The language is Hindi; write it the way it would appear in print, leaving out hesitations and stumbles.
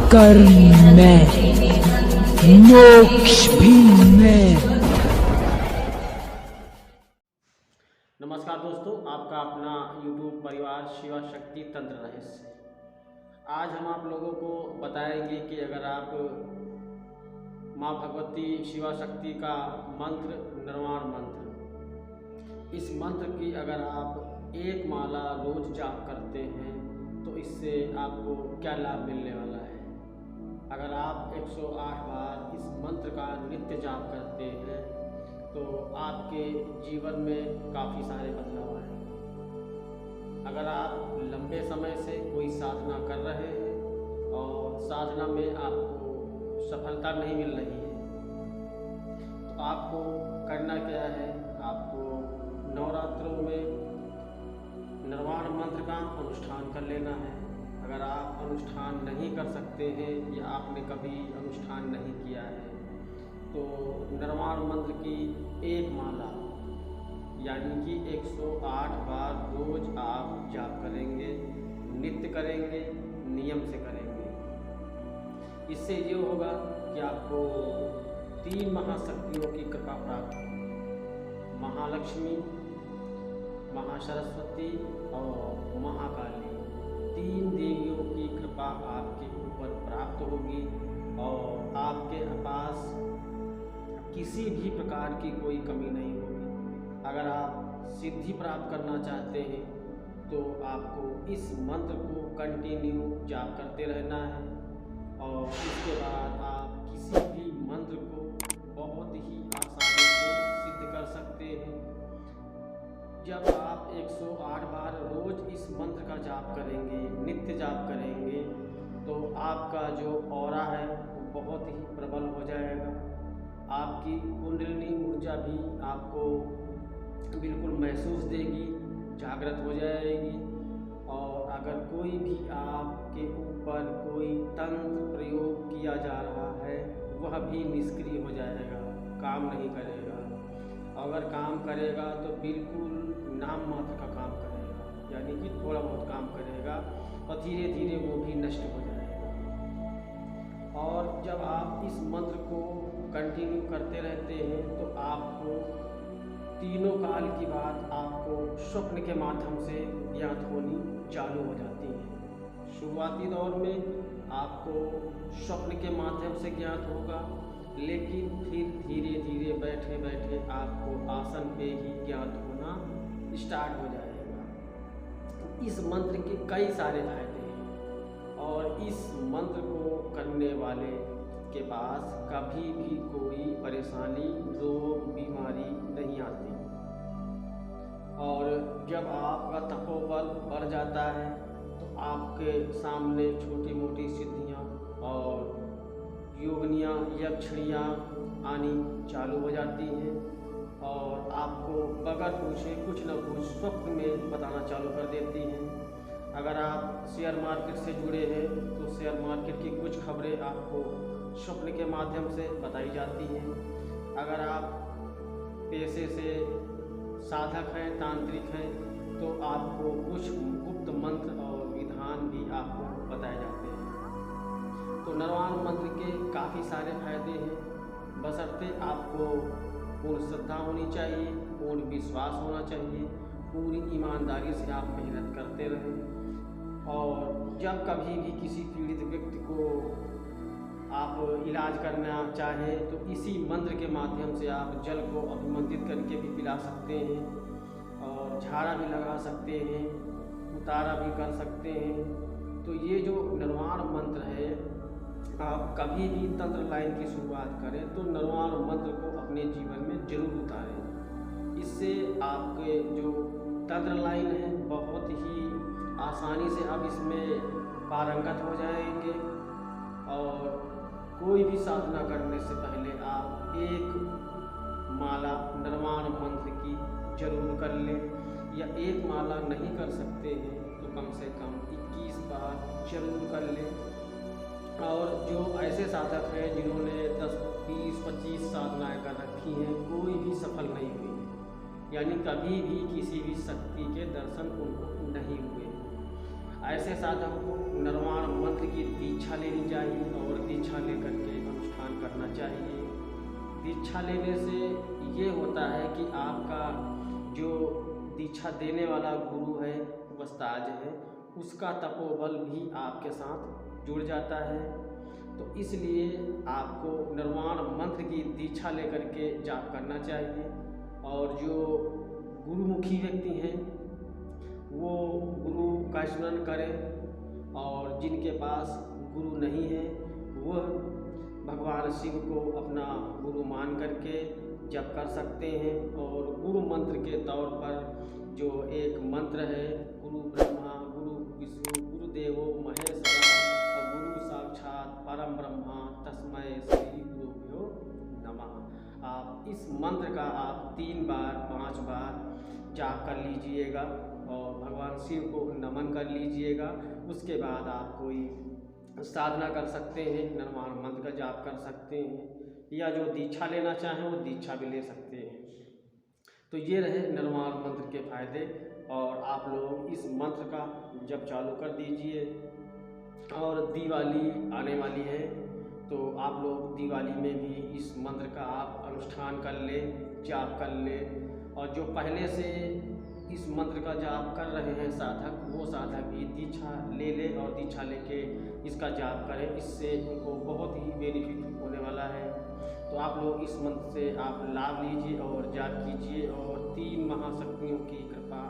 कर्म में, मोक्ष भी में। नमस्कार दोस्तों, आपका अपना YouTube परिवार शिवा शक्ति तंत्र रहस्य। आज हम आप लोगों को बताएंगे कि अगर आप माँ भगवती शिवा शक्ति का मंत्र, निर्वाण मंत्र, इस मंत्र की अगर आप एक माला रोज जाप करते हैं तो इससे आपको क्या लाभ मिलने वाला है। अगर आप 108 बार इस मंत्र का नित्य जाप करते हैं तो आपके जीवन में काफ़ी सारे बदलाव आएंगे। अगर आप लंबे समय से कोई साधना कर रहे हैं और साधना में आपको सफलता नहीं मिल रही है तो आपको करना क्या है, आपको नवरात्रों में निर्वाण मंत्र का अनुष्ठान कर लेना है। अगर आप अनुष्ठान नहीं कर सकते हैं या आपने कभी अनुष्ठान नहीं किया है तो निर्वाण मंत्र की एक माला यानी कि 108 बार रोज आप जाप करेंगे, नित्य करेंगे, नियम से करेंगे। इससे ये होगा कि आपको 3 महाशक्तियों की कृपा प्राप्त होगी। महालक्ष्मी, महासरस्वती और महाकाली, 3 देवियों की कृपा आपके ऊपर प्राप्त होगी और आपके पास किसी भी प्रकार की कोई कमी नहीं होगी। अगर आप सिद्धि प्राप्त करना चाहते हैं तो आपको इस मंत्र को कंटिन्यू जाप करते रहना है और इसके बाद आप किसी भी मंत्र को बहुत ही आसानी से सिद्ध कर सकते हैं। जब आप 108 बार रोज इस मंत्र का जाप करेंगे, नित्य जाप करेंगे तो आपका जो ऑरा है वो बहुत ही प्रबल हो जाएगा। आपकी कुंडलिनी ऊर्जा भी आपको बिल्कुल महसूस देगी, जागृत हो जाएगी और अगर कोई भी आपके ऊपर कोई तंत्र प्रयोग किया जा रहा है वह भी निष्क्रिय हो जाएगा, काम नहीं करेगा। अगर काम करेगा तो बिल्कुल नाम मात्र का काम करेगा, यानी कि थोड़ा बहुत काम करेगा और धीरे धीरे वो भी नष्ट हो जाएगा। और जब आप इस मंत्र को कंटिन्यू करते रहते हैं तो आपको तीनों काल की बात आपको स्वप्न के माध्यम से ज्ञात होनी चालू हो जाती है। शुरुआती दौर में आपको स्वप्न के माध्यम से ज्ञात होगा, लेकिन फिर धीरे धीरे बैठे बैठे आपको आसन पे ही ज्ञात होना स्टार्ट हो जाएगा। इस मंत्र के कई सारे फायदे हैं और इस मंत्र को करने वाले के पास कभी भी कोई परेशानी, रोग, बीमारी नहीं आती। और जब आपका तपोबल बढ़ जाता है तो आपके सामने छोटी मोटी सिद्धियाँ और योगनियाँ, यक्षणियाँ आनी चालू हो जाती हैं और आपको बगैर पूछे कुछ न कुछ स्वप्न में बताना चालू कर देती हैं। अगर आप शेयर मार्केट से जुड़े हैं तो शेयर मार्केट की कुछ खबरें आपको स्वप्न के माध्यम से बताई जाती हैं। अगर आप पेशे से साधक हैं, तांत्रिक हैं तो आपको कुछ गुप्त मंत्र और विधान भी आपको बताए जाते हैं। तो निर्वाण मंत्र के काफ़ी सारे फायदे हैं, बशर्ते आपको पूर्ण श्रद्धा होनी चाहिए, पूर्ण विश्वास होना चाहिए, पूरी ईमानदारी से आप मेहनत करते रहें। और जब कभी भी किसी पीड़ित व्यक्ति को आप इलाज करना चाहें तो इसी मंत्र के माध्यम से आप जल को अभिमंत्रित करके भी पिला सकते हैं और झाड़ा भी लगा सकते हैं, उतारा भी कर सकते हैं। तो ये जो निर्वाण मंत्र है, आप कभी भी तंत्र लाइन की शुरुआत करें तो निर्वाण मंत्र को अपने जीवन में जरूर उतारें। इससे आपके जो तंत्र लाइन है बहुत ही आसानी से आप इसमें पारंगत हो जाएंगे और कोई भी साधना करने से पहले आप एक माला निर्वाण मंत्र की जरूर कर लें, या एक माला नहीं कर सकते हैं तो कम से कम 21 बार जरूर कर लें। और जो ऐसे साधक हैं जिन्होंने 10, 20, 25 साधनाएँ कर रखी हैं, कोई भी सफल नहीं हुई है, यानी कभी भी किसी भी शक्ति के दर्शन उनको नहीं हुए। ऐसे साधक को निर्वाण मंत्र की दीक्षा लेनी चाहिए करना चाहिए। दीक्षा लेने से ये होता है कि आपका जो दीक्षा देने वाला गुरु है, उस्ताद है, उसका तपोबल भी आपके साथ जुड़ जाता है। तो इसलिए आपको निर्वाण मंत्र की दीक्षा लेकर के जाप करना चाहिए। और जो गुरुमुखी व्यक्ति हैं वो गुरु का स्मरण करें, और जिनके पास गुरु नहीं है वह भगवान शिव को अपना गुरु मान करके जप कर सकते हैं। और गुरु मंत्र के तौर पर जो एक मंत्र है, गुरु ब्रह्मा गुरु विष्णु गुरुदेवो महेश्वरा और गुरु साक्षात परम ब्रह्मा तस्मै श्री गुरुभ्यो नमः, आप इस मंत्र का आप 3 बार 5 बार जाप कर लीजिएगा और भगवान शिव को नमन कर लीजिएगा। उसके बाद आप कोई साधना कर सकते हैं, निर्वाण मंत्र का जाप कर सकते हैं, या जो दीक्षा लेना चाहें वो दीक्षा भी ले सकते हैं। तो ये रहे निर्वाण मंत्र के फायदे, और आप लोग इस मंत्र का जप चालू कर दीजिए। और दिवाली आने वाली है तो आप लोग दिवाली में भी इस मंत्र का आप अनुष्ठान कर लें, जाप कर लें। और जो पहले से इस मंत्र का जाप कर रहे हैं साधक, वो साधक भी दीक्षा ले लें और दीक्षा लेके इसका जाप करें। इससे उनको बहुत ही बेनिफिट होने वाला है। तो आप लोग इस मंत्र से आप लाभ लीजिए और जाप कीजिए, और 3 महाशक्तियों की कृपा